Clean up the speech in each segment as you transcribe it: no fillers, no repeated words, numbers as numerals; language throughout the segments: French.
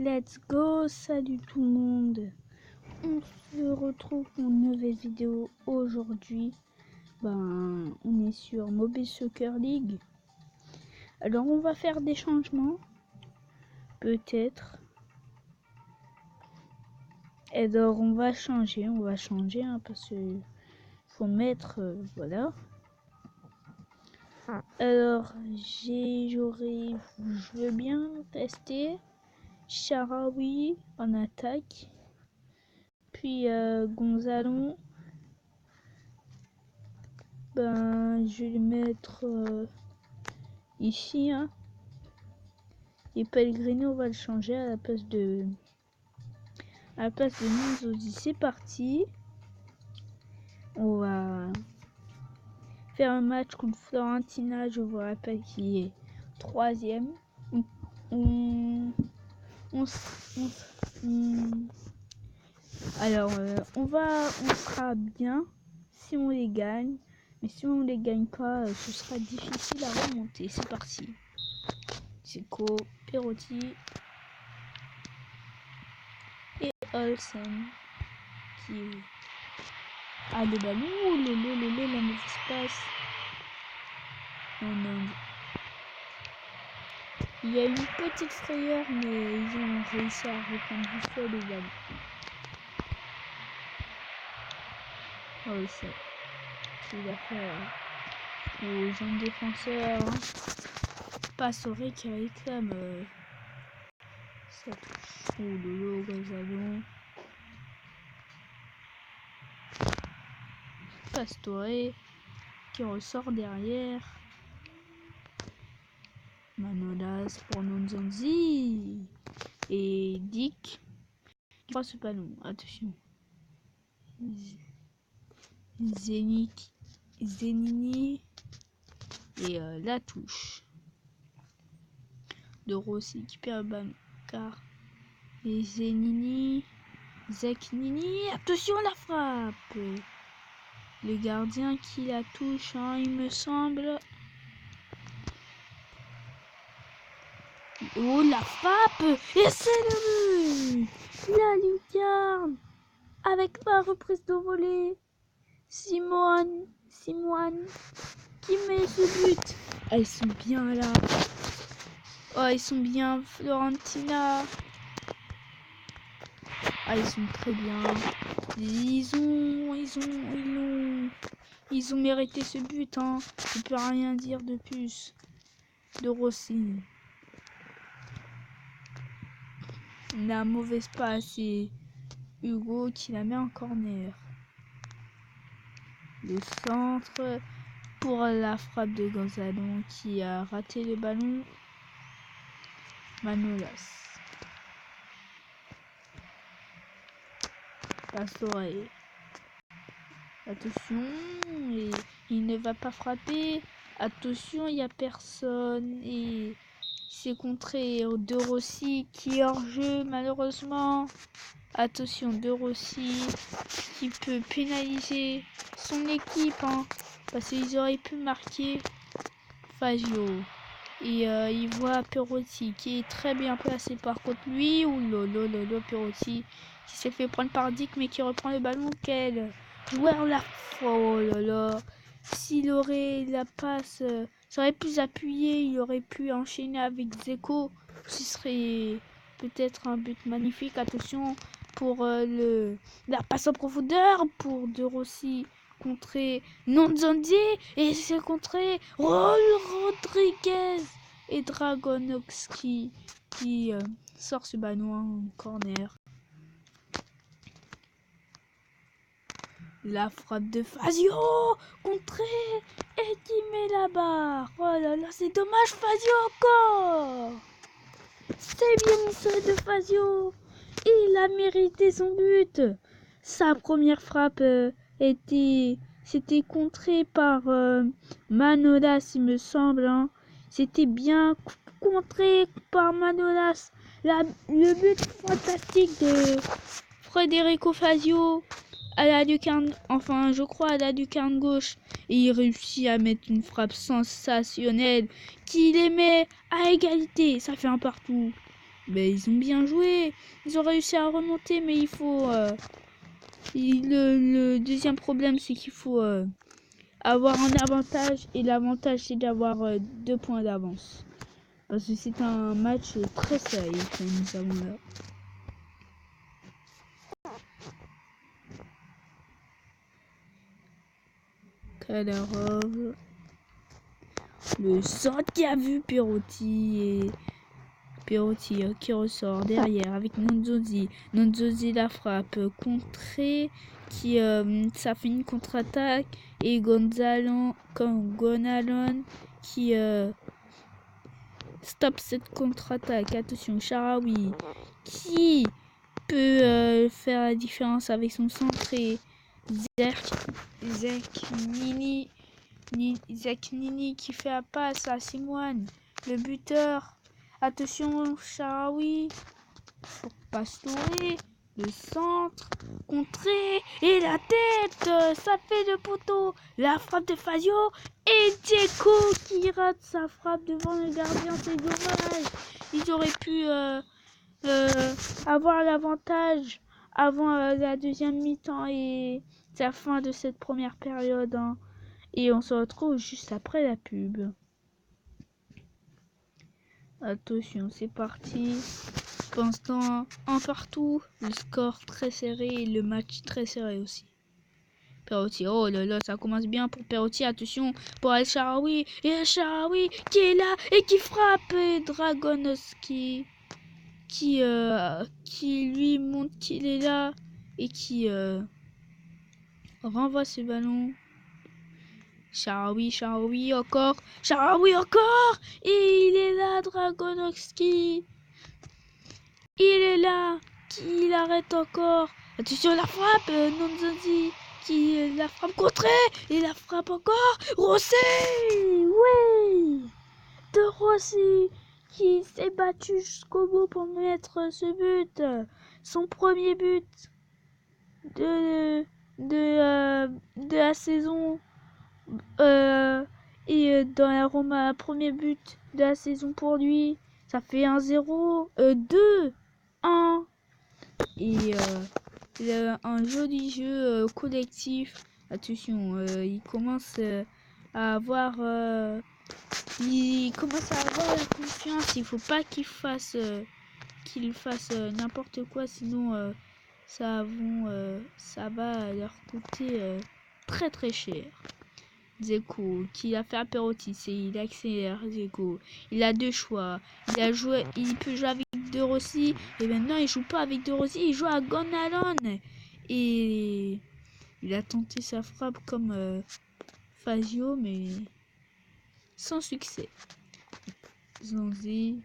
Let's go, salut tout le monde. On se retrouve pour une nouvelle vidéo aujourd'hui. On est sur Mobile Soccer League. Alors on va faire des changements. Peut-être. Alors on va changer parce que faut mettre voilà. Alors je veux bien tester Sharawi en attaque. Puis Gonzalo, je vais le mettre ici, hein. Et Pellegrino, on va le changer à la place de Nzonzi. C'est parti. On va faire un match contre Florentina. Je vous rappelle qu'il est 3e. Alors, on sera bien si on les gagne. Mais si on les gagne pas, ce sera difficile à remonter. C'est parti. Zico, Perotti et Olsen qui a le ballon. La mauvaise passe. Non. Il y a une petite frayeur, mais ils ont réussi à reprendre du fait le ballon. Olsen qui va faire aux jeunes défenseurs. Passe au qui réclame ça touche. Oh lolo, Gonzalo. Pastore qui ressort derrière. Manolas pour Nzonzi. Et Dick qui prend ce ballon. Attention. Zenini. Et la touche. De Rossi qui perd le ballon. Car et Zenini. Zeknini. Attention la frappe. Le gardien qui la touche, hein, il me semble. Oh la frappe. Et c'est le but. La lucarne. Avec la reprise de volée. Simone qui met ce but. Ah, ils sont bien là. Oh, ils sont bien, Florentina. Ah, ils sont très bien. Ils ont mérité ce but, hein. Je peux rien dire de plus. De Rossi. La mauvaise passe et Hugo qui la met en corner. Le centre pour la frappe de Gonzalo qui a raté le ballon. Manolas. Pastore. Attention, il ne va pas frapper. Attention, il n'y a personne. Et c'est contré De Rossi qui est hors jeu malheureusement. Attention, De Rossi qui peut pénaliser son équipe, hein, parce qu'ils auraient pu marquer Fazio. Et il voit Perotti qui est très bien placé par contre lui. Ou lolo Perotti qui s'est fait prendre par Dick mais qui reprend le ballon. Quel joueur là. Oh là là. S'il aurait la passe, ça aurait pu appuyer, il aurait pu enchaîner avec Zeko. Ce serait peut-être un but magnifique. Attention pour la passe en profondeur pour De Rossi contrer Nzonzi et c'est contré Rodriguez et Dragonovski qui sort ce ballon en corner. La frappe de Fazio contré et qui met la barre. Oh là là, c'est dommage, Fazio encore. C'est bien ça de Fazio. Il a mérité son but. Sa première frappe c'était contré par Manolas, il me semble, hein. C'était bien contré par Manolas. Le but fantastique de Federico Fazio à la lucarne, enfin je crois à la lucarne gauche. Et il réussit à mettre une frappe sensationnelle qui les met à égalité. Ça fait un partout. Mais ils ont bien joué. Ils ont réussi à remonter, mais il faut... le deuxième problème, c'est qu'il faut avoir un avantage. Et l'avantage, c'est d'avoir 2 points d'avance. Parce que c'est un match très sérieux que nous avons là. Kalarov. Le centre qui a vu Perotti et Perotti qui ressort derrière avec Nonzozi. Nonzozi la frappe contrée qui ça fait une contre-attaque et Gonalon qui stoppe cette contre-attaque. Attention, Sharawi qui peut faire la différence avec son centre et Zach Nini qui fait la passe à Simoine, le buteur. Attention, Sharawi pour Pastore, le centre, contré et la tête, ça fait le poteau. La frappe de Fazio et Dzeko qui rate sa frappe devant le gardien, c'est dommage. Ils auraient pu avoir l'avantage avant la deuxième mi-temps et la fin de cette première période. Hein. Et on se retrouve juste après la pub. Attention, c'est parti. Pour l'instant, un partout. Le score très serré et le match très serré aussi. Perotti, oh là là, ça commence bien pour Perotti. Attention pour El Shaarawy. Et El Shaarawy qui est là et qui frappe. Et Dragonovski qui lui montre qu'il est là et qui renvoie ce ballon. Shaarawy encore. Shaarawy encore. Et il est là, Dragonovski. Il est là. Qui l'arrête encore. Attention, la frappe. Nonzozi qui la frappe contrée. Et la frappe encore. Rossi. Oui. De Rossi qui s'est battu jusqu'au bout pour mettre ce but. Son premier but de la saison. Et dans la Roma, premier but de la saison pour lui. Ça fait 1-0. 2-1. Et un joli jeu collectif. Attention, il commence à avoir la confiance. Il faut pas qu'il fasse n'importe quoi, sinon ça va leur coûter très très cher. Dzeko qui a fait à Perotti, il accélère. Dzeko, il a 2 choix. Il peut jouer avec De Rossi et maintenant il joue pas avec De Rossi, il joue à Gonalon et il a tenté sa frappe comme Fazio mais sans succès. Zanzi,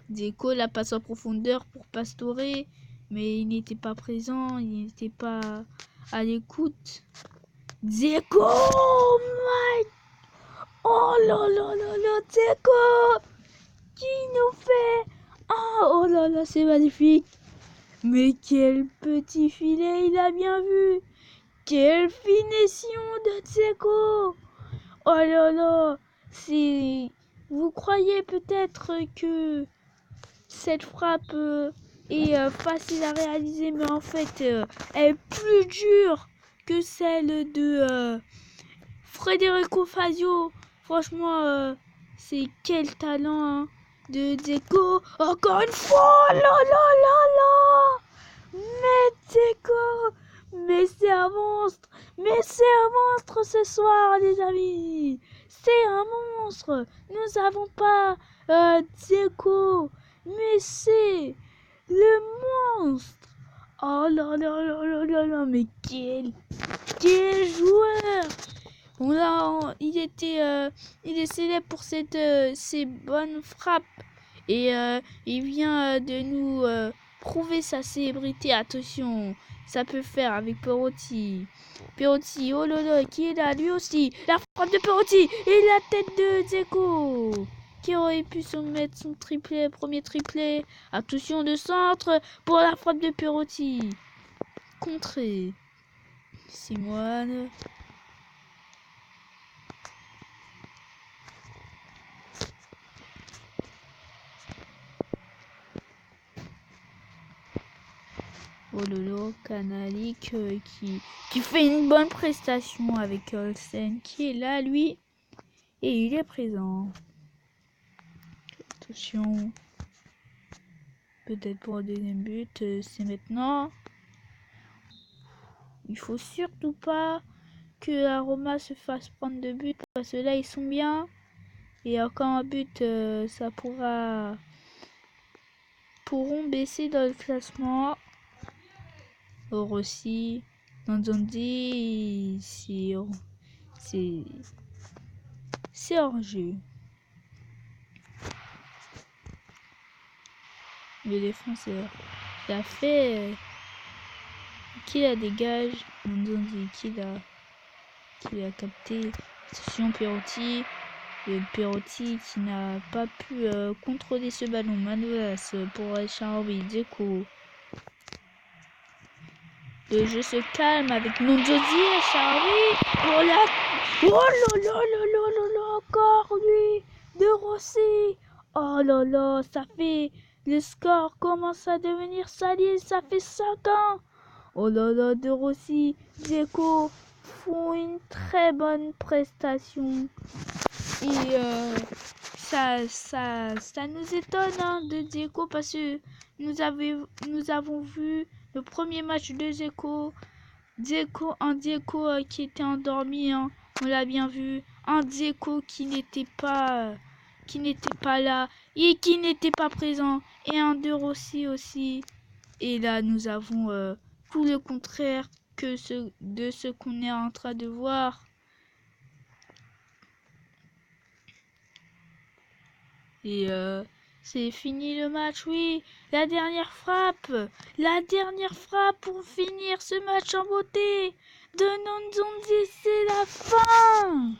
Dzeko la passe en profondeur pour Pastore mais il n'était pas présent, il n'était pas à l'écoute. Dzeko, oh là là là là, Dzeko qui nous fait oh là là, c'est magnifique. Mais quel petit filet, il a bien vu. Quelle finition de Dzeko. Oh là là, vous croyez peut-être que cette frappe est facile à réaliser, mais en fait, elle est plus dure que celle de Federico Fazio. Franchement, c'est quel talent hein, de Dzeko. Encore une fois, là là là là. Mais Dzeko, mais c'est un monstre. Mais c'est un monstre ce soir, les amis. C'est un monstre. Nous n'avons pas Dzeko, mais c'est le monstre. Oh là là là là là là, mais quel joueur. Il est célèbre pour ses bonnes frappes et il vient de nous prouver sa célébrité. Attention, ça peut faire avec Perotti. Perotti, oh là là, qui est là lui aussi. La frappe de Perotti et la tête de Dzeko qui aurait pu se mettre son triplé, premier triplé. Attention de centre pour la frappe de Perotti. Contré. Simoine. Oh lolo, Kanalik qui fait une bonne prestation avec Olsen qui est là lui. Et il est présent. Attention. Peut-être pour un deuxième but, c'est maintenant. Il faut surtout pas que Aroma se fasse prendre de but parce que là ils sont bien. Et encore un but, ça pourront baisser dans le classement. Or aussi, Nanzondi, c'est hors jeu. Le défenseur, il a fait qui la dégage. Nanzondi qui l'a capté. Attention Perotti. Le Perotti qui n'a pas pu contrôler ce ballon. Manolas pour Charby, Dzeko. Le jeu se calme avec Nonzozi et Charby. Oh là, oh là là là là là là, encore lui de Rossi. Oh là là, ça fait, le score commence à devenir salé, ça fait 5 ans. Oh là là, de Rossi, Dzeko font une très bonne prestation. Et ça nous étonne hein, de Dzeko parce que nous avons vu le premier match de Dzeko. Un Dzeko qui était endormi, hein, on l'a bien vu. Un Dzeko qui n'était pas là et qui n'était pas présent. Et un De Rossi aussi. Et là, nous avons tout le contraire que de ce qu'on est en train de voir. Et c'est fini le match, oui. La dernière frappe pour finir ce match en beauté. De Nanzondi, c'est la fin.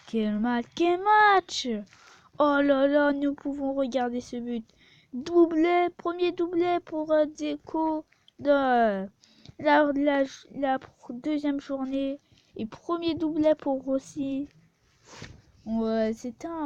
Quel match. Oh là là, nous pouvons regarder ce but. Premier doublé pour Dzeko de la deuxième journée. Et premier doublé pour Rossi. Ouais,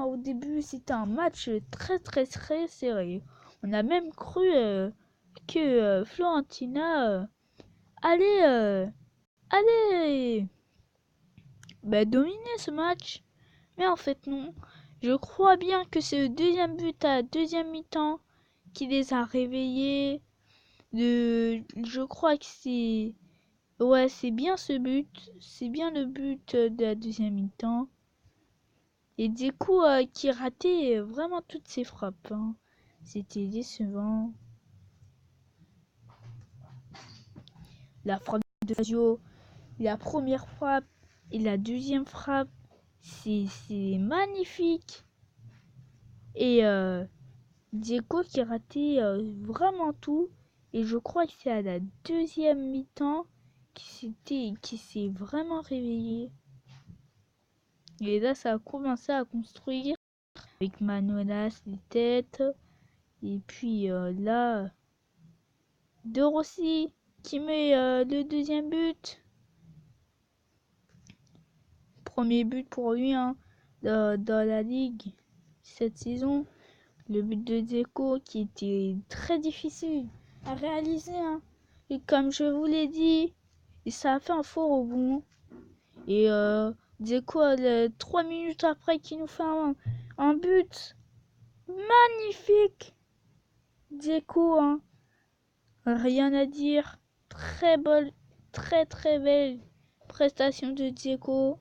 au début, c'était un match très très très serré. On a même cru que Fiorentina allait dominer ce match. Mais en fait, non. Je crois bien que c'est le deuxième but à la deuxième mi-temps qui les a réveillés. Je crois que c'est... Ouais, c'est bien ce but. C'est bien le but de la deuxième mi-temps. Et Dzeko qui ratait vraiment toutes ses frappes. Hein. C'était décevant. La frappe de Fazio, la première frappe et la deuxième frappe, c'est magnifique. Et Dzeko qui ratait vraiment tout. Et je crois que c'est à la deuxième mi-temps qui s'est vraiment réveillé. Et là, ça a commencé à construire avec Manolas, les têtes. Et puis là, De Rossi qui met le deuxième but. Premier but pour lui hein, dans la Ligue cette saison. Le but de Dzeko qui était très difficile à réaliser. Hein. Et comme je vous l'ai dit, ça a fait un faux rebond. Et Dzeko, 3 minutes après, qui nous fait un but magnifique. Dzeko, hein. Rien à dire. Très très belle prestation de Dzeko.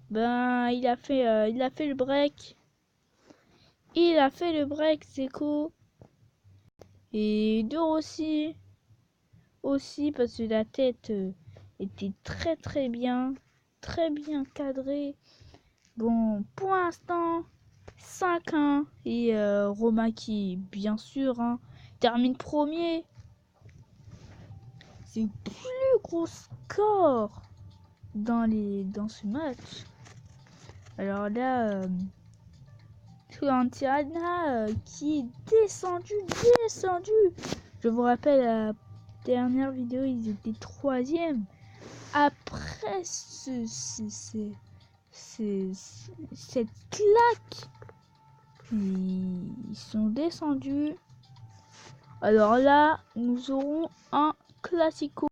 Ben, il a fait le break. Il a fait le break, Dzeko. Et De Rossi aussi parce que la tête était très bien cadrée. Bon, pour l'instant, 5-1 et Roma qui, bien sûr, hein, termine premier. C'est le plus gros score dans ce match. Alors là, Fiorentina qui est descendu. Je vous rappelle, la dernière vidéo, ils étaient 3e. Après cette claque, ils sont descendus. Alors là, nous aurons un classico.